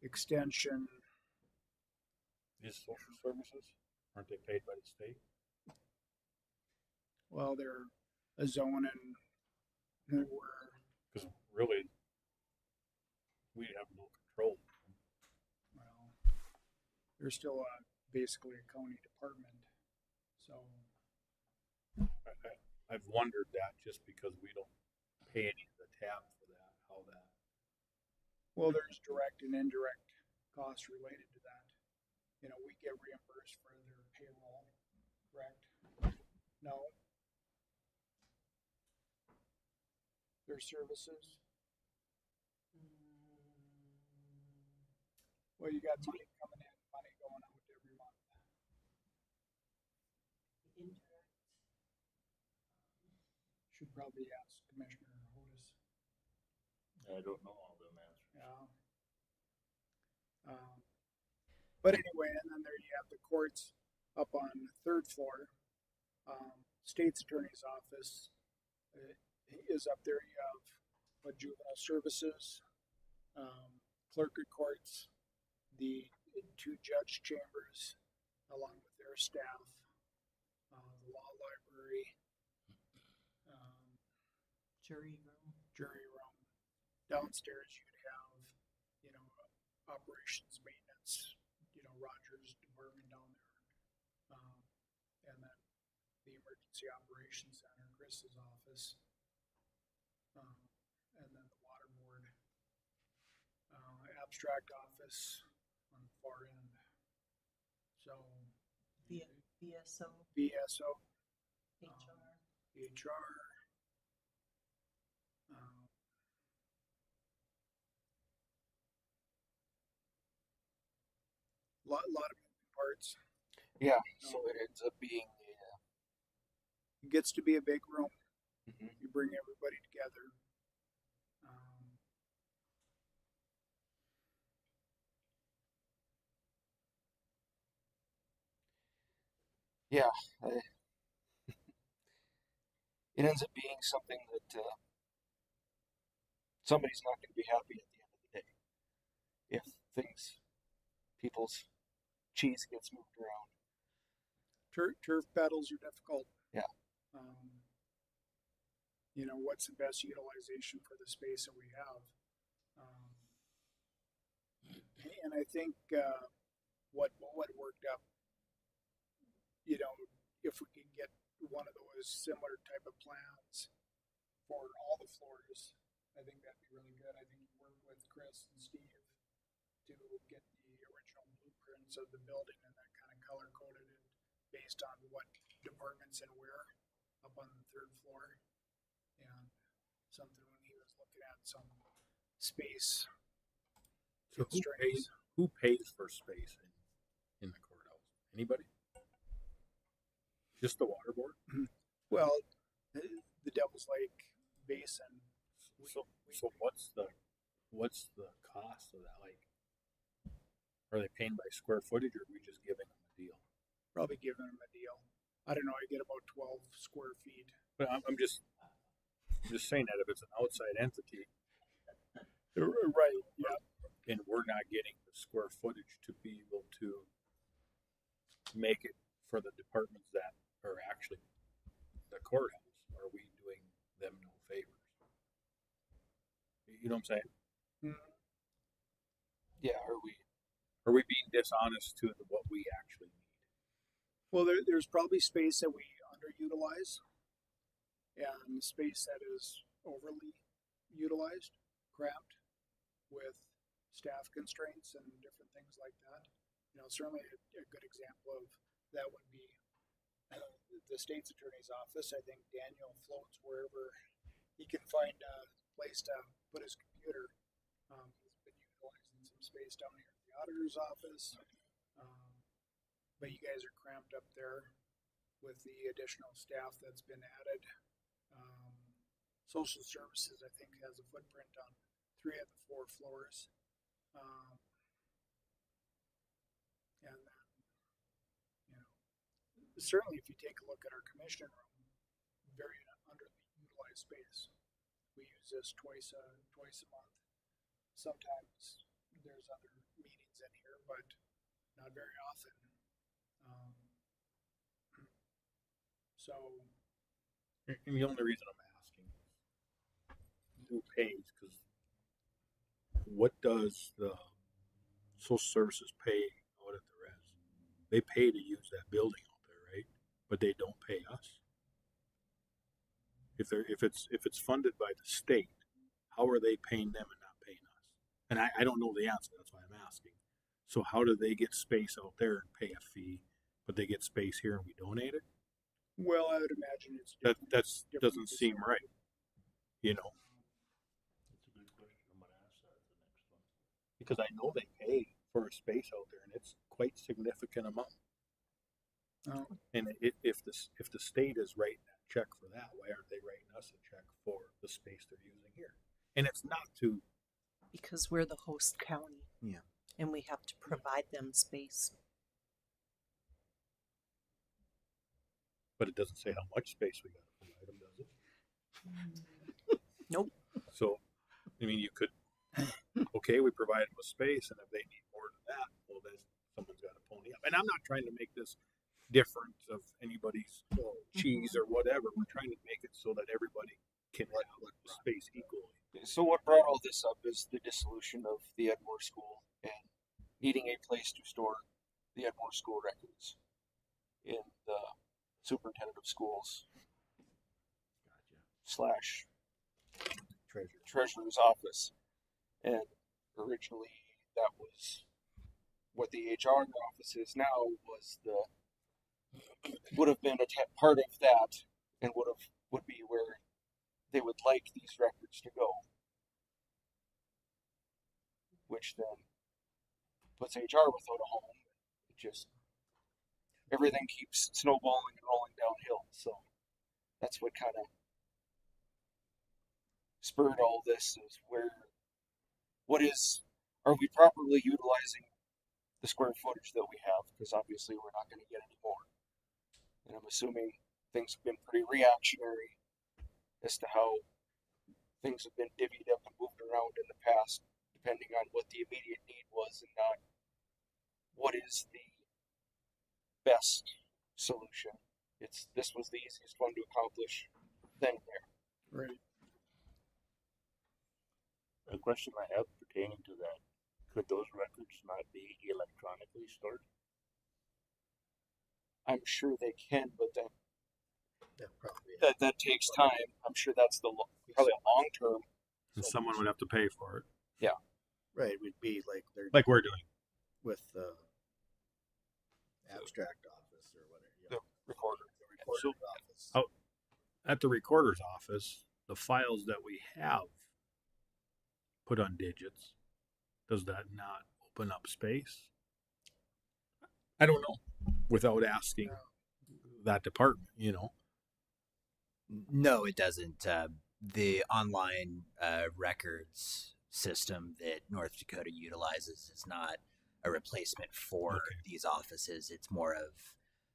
extension. Is social services, aren't they paid by the state? Well, they're a zone and we're, Because really, we have no control. well, they're still basically a county department. So, I've wondered that just because we don't pay any of the tab for that, how that. well, there's direct and indirect costs related to that. You know, we get reimbursed for their payroll, correct? No. Their services. Well, you got money coming in, money going out every month. Should probably ask Commissioner Hodis. I don't know all them answers. Yeah. But anyway, and then there you have the courts up on the third floor. State's attorney's office is up there. You have juvenile services, clerk of courts, the two judge chambers, along with their staff, the law library, Jury room. jury room. Downstairs you'd have, operations maintenance, Roger's department down there. And then the emergency operations center, Chris's office. And then the water board, abstract office on the far end. So BSO, BSO, HR. HR. Lot of moving parts. Yeah, so it ends up being It gets to be a big room. Mhm. You bring everybody together. it ends up being something that somebody's not going to be happy at the end of the day if people's cheese gets moved around. Turf battles are difficult. Yeah. What's the best utilization for the space that we have? And I think what worked up, if we can get one of those similar type of plans for all the floors, I think that'd be really good. I think you work with Chris and Steve to get the original blueprints of the building and then kind of color coded it based on what departments and where up on the third floor. And something when he was looking at some space. So constraints. who pays for space in the courthouse? Anybody? Just the water board? Well, the Devil's Lake Basin. So what's the cost of that? Like, are they paying by square footage, or are we just giving them a deal? Probably giving them a deal. I don't know. I get about 12 square feet. But I'm just saying that if it's an outside entity, Right. Yeah. and we're not getting the square footage to be able to make it for the departments that are actually the courthouse, are we doing them no favors? You know what I'm saying? Mm-hmm. Yeah, Are we being dishonest to what we actually need? Well, there's probably space that we underutilize, and space that is overly utilized, cramped with staff constraints and different things like that. You know, certainly a good example of that would be the state's attorney's office. I think Daniel floats wherever he can find a place to put his computer. He's been utilizing some space down here at the auditor's office. But you guys are cramped up there with the additional staff that's been added. Social services, I think, has a footprint on 3 of the 4 floors. And then, you know, certainly if you take a look at our commission room, very underutilized space. We use this twice a month. Sometimes there's other meetings in here, but not very often. So, And the only reason I'm asking who pays, because what does the social services pay out at the res? They pay to use that building out there, right? But they don't pay us. If it's funded by the state, how are they paying them and not paying us? And I don't know the answer. That's why I'm asking. So how do they get space out there and pay a fee, but they get space here and we donate it? well, I would imagine it's That different doesn't seem right. You know, That's a good question. I'm gonna ask that at the next one. because I know they pay for a space out there, and it's quite significant amount. And if the state is writing that check for that, why aren't they writing us a check for the space they're using here? And it's not to, Because we're the host county. Yeah. And we have to provide them space. but it doesn't say how much space we got to provide them, does it? Nope. So, I mean, you could, okay, we provide them with space, and if they need more than that, well, then someone's got to pony up. And I'm not trying to make this different of anybody's cheese or whatever. We're trying to make it so that everybody can have the space equally. So what brought all this up is the dissolution of the Edmore School and needing a place to store the Edmore School records in the superintendent of schools slash treasurer's office. And originally that was what the HR office is now, would have been part of that, and would be where they would like these records to go, which then puts HR without a home. It just, everything keeps snowballing and rolling downhill. So that's what kind of spurred all this, is are we properly utilizing the square footage that we have? Because obviously we're not going to get any more. And I'm assuming things have been pretty reactionary as to how things have been divvied up and moved around in the past, depending on what the immediate need was and not what is the best solution. This was the easiest one to accomplish then and there. right. A question I have pertaining to that: could those records not be electronically stored? I'm sure they can, but probably. that takes time. I'm sure that's probably a long term. And someone would have to pay for it, Right, it would be like they're like we're doing. with the abstract office or whatever. You The know, recorder. the recorder's office. Oh. At the recorder's office, the files that we have put on digits, does that not open up space? I don't know. Without asking that department, you know. No, it doesn't. The online records system that North Dakota utilizes is not a replacement for these offices. It's more of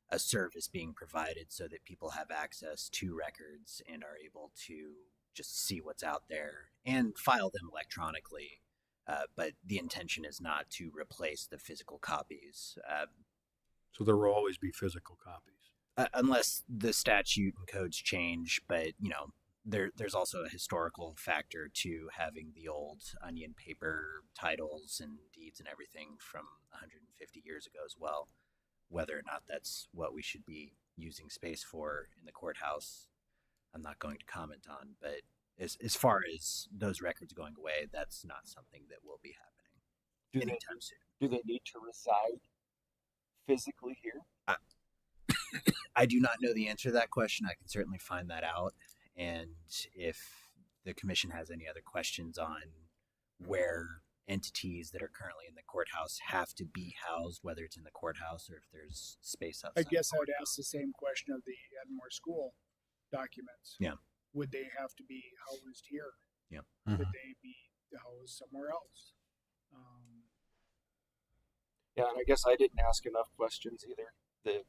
a service being provided so that people have access to records and are able to just see what's out there and file them electronically. But the intention is not to replace the physical copies. So there will always be physical copies. Unless the statute and codes change, but there's also a historical factor to having the old onion paper titles and deeds and everything from 150 years ago as well. Whether or not that's what we should be using space for in the courthouse, I'm not going to comment on, but as far as those records going away, that's not something that will be happening Do they, anytime soon. do they need to reside physically here? I do not know the answer to that question. I can certainly find that out. And if the commission has any other questions on where entities that are currently in the courthouse have to be housed, whether it's in the courthouse or if there's space I outside. guess I would ask the same question of the Edmore School documents. Yeah. Would they have to be housed here? Yeah. Would they be housed somewhere else? Yeah, and I guess I didn't ask enough questions either.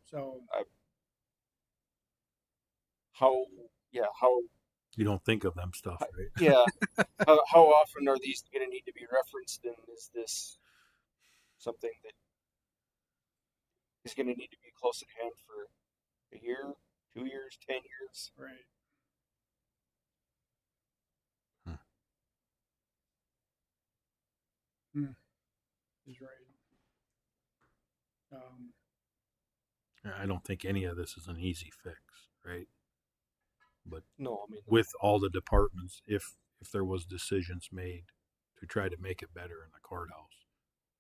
So How You don't think of them stuff, right? yeah, how often are these going to need to be referenced, and is this something that is going to need to be close at hand for a year, 2 years, 10 years? right. Is right. I don't think any of this is an easy fix, right? But No, I mean, with all the departments, if there was decisions made to try to make it better in the courthouse,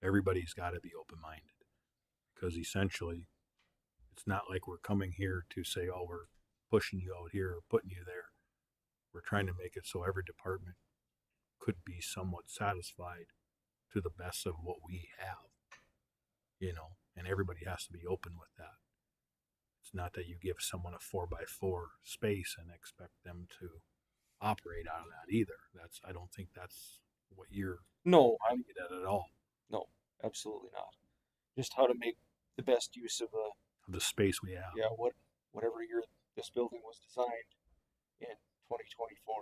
everybody's got to be open-minded, because essentially it's not like we're coming here to say, oh, we're pushing you out here or putting you there. We're trying to make it so every department could be somewhat satisfied to the best of what we have, and everybody has to be open with that. It's not that you give someone a 4x4 space and expect them to operate out of that either. I don't think that's what you're no, trying to get at all. no, absolutely not. Just how to make the best use of The space we have. whatever year this building was designed in 2024.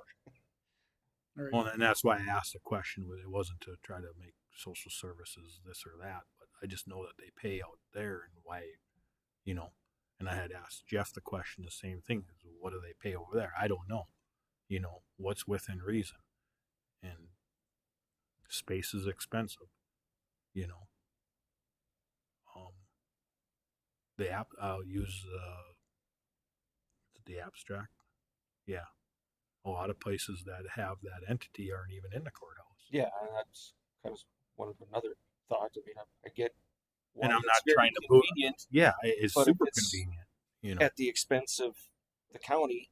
All right. Well, and that's why I asked the question. It wasn't to try to make social services this or that, but I just know that they pay out there, and why, and I had asked Jeff the question, the same thing. What do they pay over there? I don't know. What's within reason, and space is expensive. The app, I'll use the abstract. Yeah. A lot of places that have that entity aren't even in the courthouse. Yeah, and that's kind of one of another thought. I mean, I get why And I'm it's not very trying to put. convenient Yeah, it's But if super it's convenient. at the expense of the county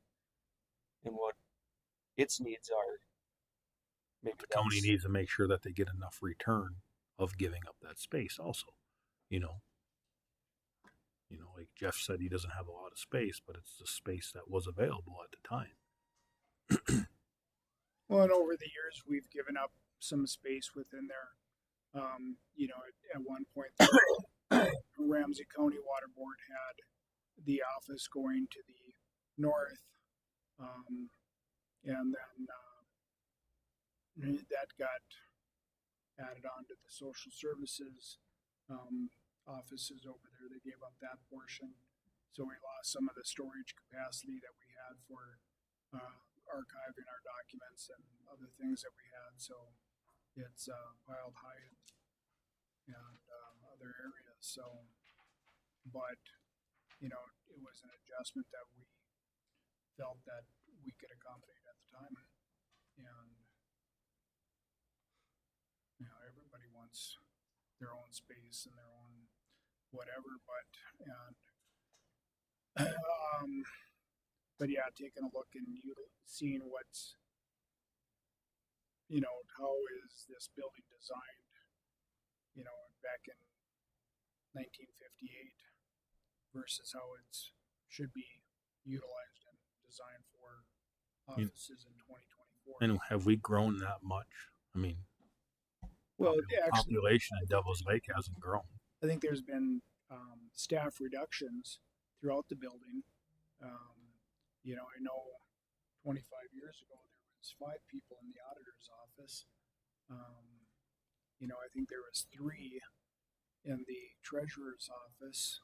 and what its needs are. Maybe The county needs to make sure that they get enough return of giving up that space also. Like Jeff said, he doesn't have a lot of space, but it's the space that was available at the time. Well, and over the years, we've given up some space within there. At one point, the Ramsey County Water Board had the office going to the north, and then that got added on to the social services offices over there. They gave up that portion, so we lost some of the storage capacity that we had for archiving our documents and other things that we had. So it's piled high in other areas. So, but it was an adjustment that we felt that we could accommodate at the time, and everybody wants their own space and their own whatever, but yeah, taking a look and seeing what's, how is this building designed, back in 1958 versus how it should be utilized and designed for offices in 2024. And have we grown that much? I mean, Well, the actually, population in Devil's Lake hasn't grown. I think there's been staff reductions throughout the building. I know 25 years ago there was 5 people in the auditor's office. I think there was 3 in the treasurer's office.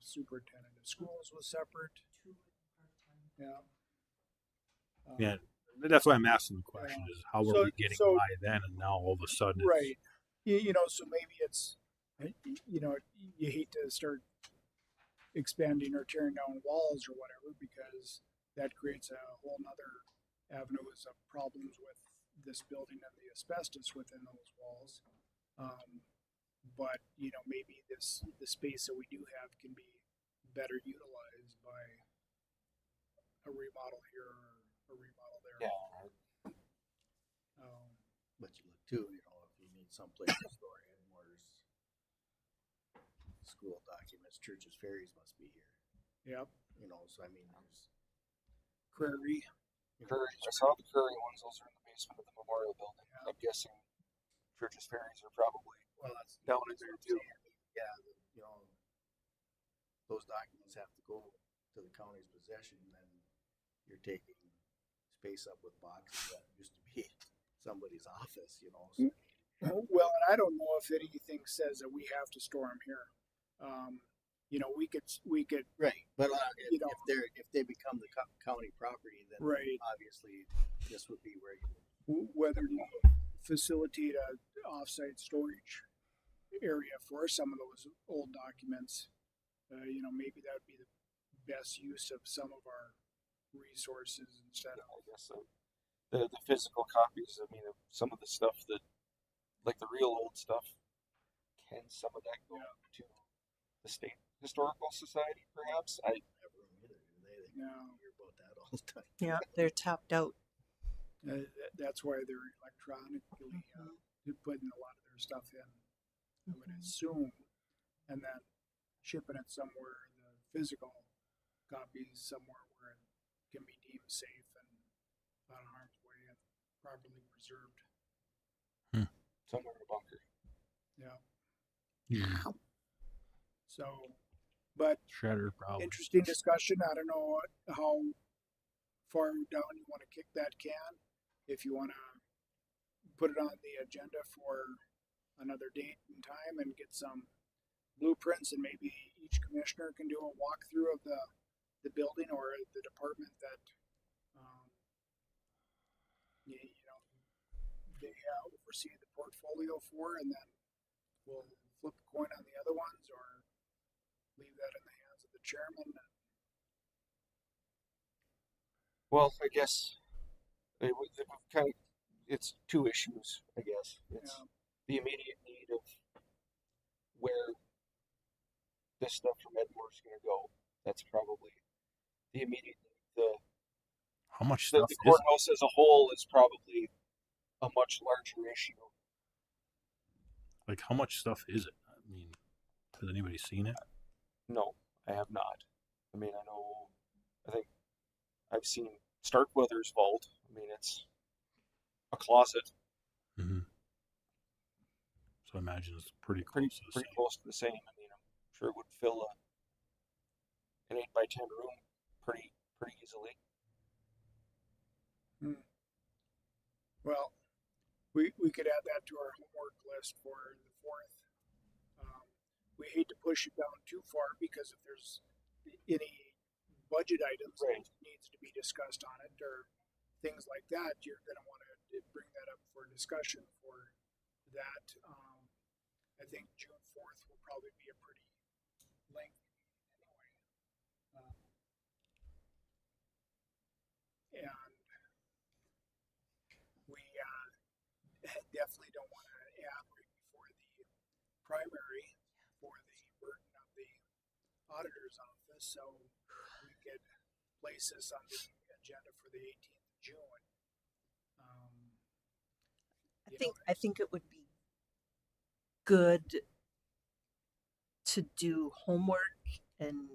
Superintendent of schools was separate. Yeah. Yeah, that's why I'm asking the question: is how were we getting by then, and now all of a sudden, right? So maybe it's, you hate to start expanding or tearing down walls or whatever, because that creates a whole nother avenues of problems with this building and the asbestos within those walls. But maybe the space that we do have can be better utilized by a remodel here or a remodel there. Yeah. But you look too, if you need someplace to store Edmore's school documents, churches, ferries must be here. Yep. So I mean, there's Prairie. Curry, I saw the Curry ones. Those are in the basement of the memorial building. Yeah. I'm guessing churches, ferries are probably that's down in there too. Yeah, those documents have to go to the county's possession, and then you're taking space up with boxes that used to be somebody's office. So, Well, and I don't know if anything says that we have to store them here. We could right, but if they become the county property, then right, obviously this would be where you whether to facilitate a offsite storage area for some of those old documents. Maybe that would be the best use of some of our resources instead of. I guess so. The physical copies. I mean, of some of the stuff that, like the real old stuff, can some of that go to the state historical society? Perhaps I. have room either, do they? No. Hear about that all the time. Yeah, they're tapped out. That's why they're electronically putting a lot of their stuff in. I would assume, and then shipping it somewhere. The physical copies somewhere where it can be deemed safe and out of harm's way and properly preserved. Somewhere in a bunker. Yeah. Yeah. So, but Shredder probably. interesting discussion. I don't know how far down you want to kick that can. If you want to put it on the agenda for another date and time and get some blueprints, and maybe each commissioner can do a walkthrough of the building or the department that they oversee the portfolio for, and then we'll flip a coin on the other ones or leave that in the hands of the chairman. Well, I guess it's two issues. I guess it's the immediate need of where this stuff from Edmore is going to go. That's probably the immediate need. How much The stuff is courthouse as a whole is probably a much larger issue. like how much stuff is it? I mean, has anybody seen it? No, I have not. I mean, I think I've seen Starkweather's vault. I mean, it's a closet. Mm-hmm. So I imagine it's pretty close Pretty to the same. close to the same. I mean, I'm sure it would fill an 8x10 room pretty easily. Well, we could add that to our homework list for the 4th. We hate to push it down too far because if there's any budget items that needs to be discussed on it or things like that, you're going to want to bring that up for discussion for that. I think June 4th will probably be a pretty lengthy meeting anyway. And we definitely don't want to add right before the primary for the burden of the auditor's office, so we could place this on the agenda for the 18th of June. I think it would be good to do homework and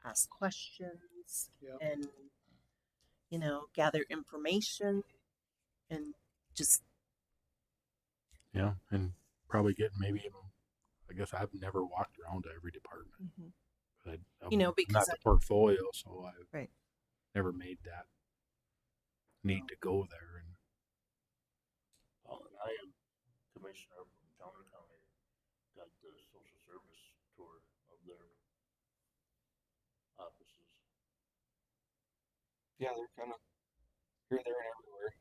ask questions and gather information and just and probably get maybe I guess I've never walked around to every department. But I'm because not the portfolio, so I've right. never made that need to go there. And Well, and I am commissioner from Johnson County. Got the social service tour of their offices. Yeah, they're kind of here, there, and everywhere.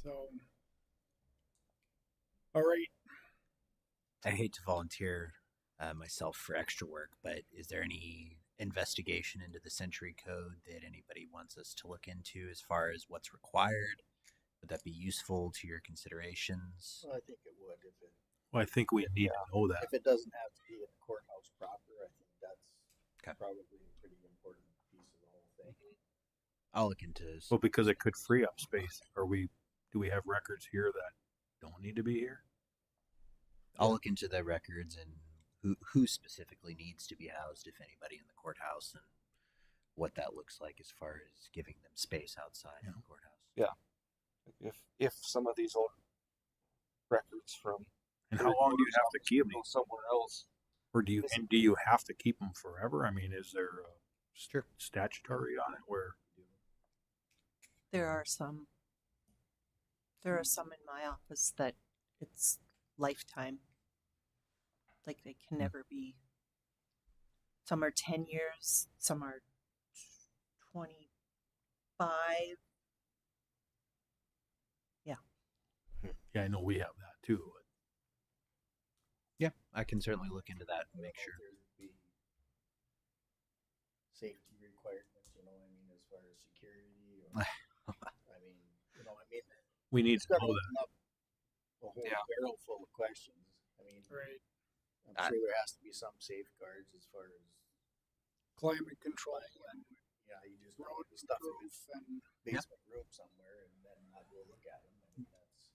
So, all right. I hate to volunteer myself for extra work, but is there any investigation into the century code that anybody wants us to look into as far as what's required? Would that be useful to your considerations? Well, I think it would Well, I think we need to know that. if it doesn't have to be in the courthouse proper. I think that's Okay. probably a pretty important piece of the whole thing. I'll look into. Well, because it could free up space. Do we have records here that don't need to be here? I'll look into the records and who specifically needs to be housed, if anybody, in the courthouse, and what that looks like as far as giving them space outside the courthouse. If some of these old records from And how long do you have to keep them? go somewhere else? Or do you have to keep them forever? I mean, is there a statutory on it where? There are some. There are some in my office that it's lifetime. Like they can never be. Some are 10 years, some are 25. Yeah, I know we have that too. But Yeah, I can certainly look into that and make sure. There'd be safety requirements, you know, I mean, as far as security, or, I mean, you know, I mean, we need it's to got to know that. open up a whole Yeah. barrel full of questions. I mean, Right. I'm sure there has to be some safeguards as far as, Climate control and yeah, you just road road stuff in proof and basement room somewhere and then not go look at them. I mean, that's,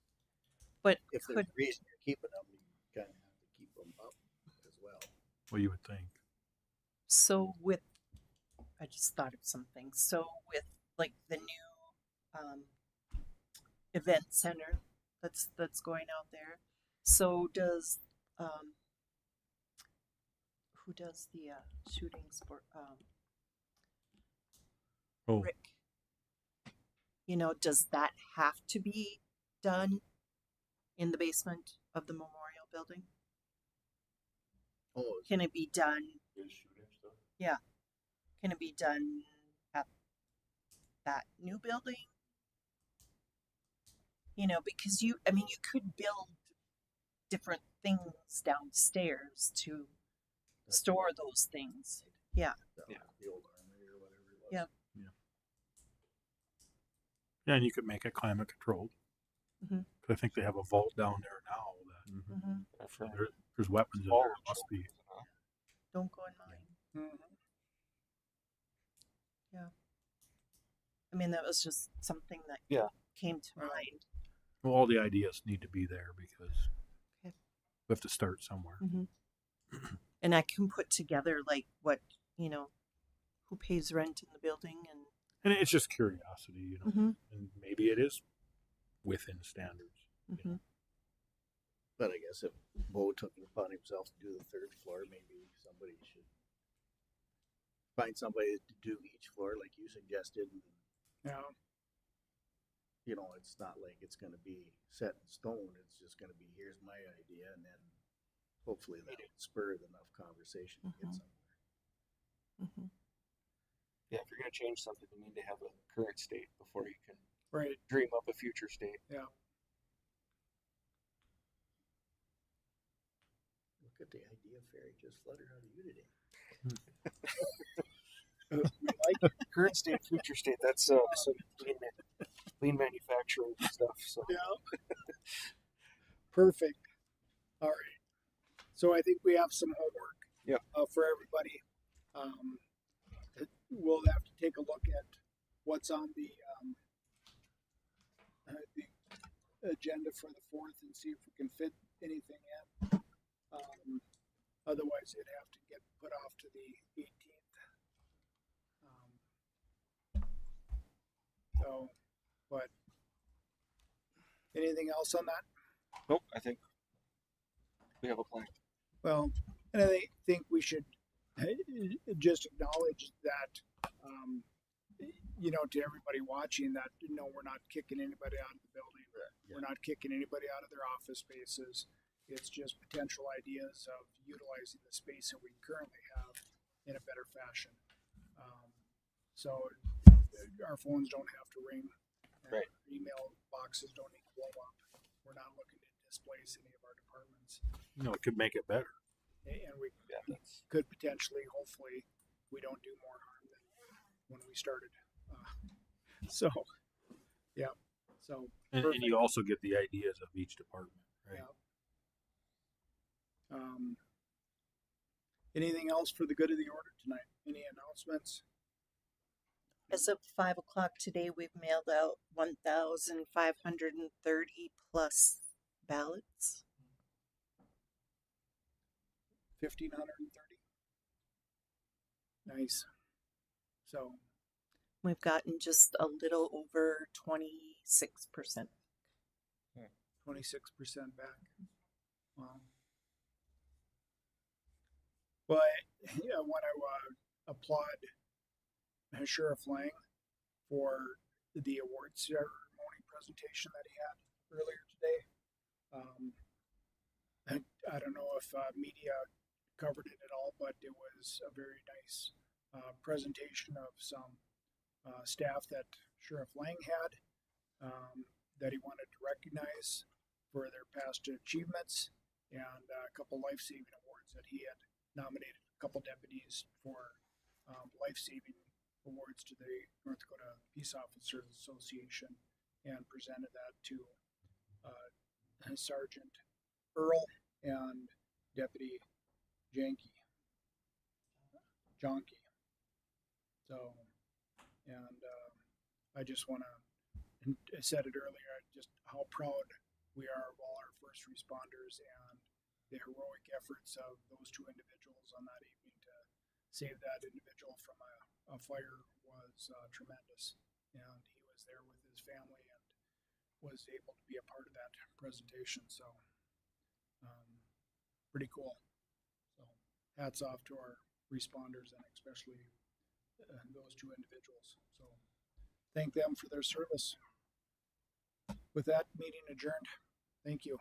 But if there's could a reason you're keeping them, you kind of have to keep them up as well. What you would think. so with I just thought of something. So with like the new event center that's going out there. So does who does the shooting sport? Oh, Rick. You know, does that have to be done in the basement of the memorial building? Oh, Can it be done? His shooting stuff. Yeah. Can it be done at that new building? You know, because you could build different things downstairs to store those things. Yeah. the old armory or whatever it was. Yeah. yeah, and you could make it climate controlled. Mhm. 'Cause I think they have a vault down there now that Mm-hmm. there's weapons in All there. It must be. Don't go in mine. Mhm. Yeah. I mean, that was just something that Yeah. came to mind. Well, all the ideas need to be there because Okay. we have to start somewhere. And I can put together like what, who pays rent in the building and And it's just curiosity, you know, Mhm. and maybe it is within standards. Mm-hmm. But I guess if Bo took it upon himself to do the third floor, maybe somebody should find somebody to do each floor like you suggested. And, Yeah. you know, it's not like it's going to be set in stone. It's just going to be, here's my idea. And then hopefully that would spur enough conversation to get Mhm. somewhere. Mm-hmm. Yeah, if you're going to change something, you need to have a current state before you can Right. dream up a future state. Look at the idea fairy just fluttered out of you today. Current state, future state. That's some lean manufacturing stuff. So Yeah. Perfect. All right. So I think we have some homework. Yep. For everybody. We'll have to take a look at what's on the agenda for the 4th and see if we can fit anything in. Otherwise, it'd have to get put off to the 18th. But anything else on that? nope, I think we have a plan. Well, and I think we should just acknowledge that, to everybody watching that, we're not kicking anybody out of the building. We're not kicking anybody out of their office spaces. It's just potential ideas of utilizing the space that we currently have in a better fashion. So our phones don't have to ring. And Right. our email boxes don't need to blow up. We're not looking to displace any of our departments. You know, it could make it better. and we Yeah, that's could potentially, hopefully, we don't do more harm than when we started. So, yeah. So, And you also get the ideas of each department, right? yeah. Anything else for the good of the order tonight? Any announcements? As of 5 o'clock today, we've mailed out 1,530 plus ballots. 1,530. Nice. So, We've gotten just a little over 26%. 26% back. Wow. Well, I want to applaud Sheriff Lang for the award ceremony presentation that he had earlier today. I don't know if media covered it at all, but it was a very nice presentation of some staff that Sheriff Lang had that he wanted to recognize for their past achievements, and a couple life-saving awards that he had nominated a couple deputies for life-saving awards to the North Dakota Peace Officers Association, and presented that to Sergeant Earl and Deputy Janke. So, and I just want to, I said it earlier, just how proud we are of all our first responders and the heroic efforts of those two individuals on that evening to save that individual from a fire was tremendous. And he was there with his family and was able to be a part of that presentation. So, pretty cool. So, hats off to our responders and especially those two individuals. So, thank them for their service. With that, meeting adjourned. Thank you.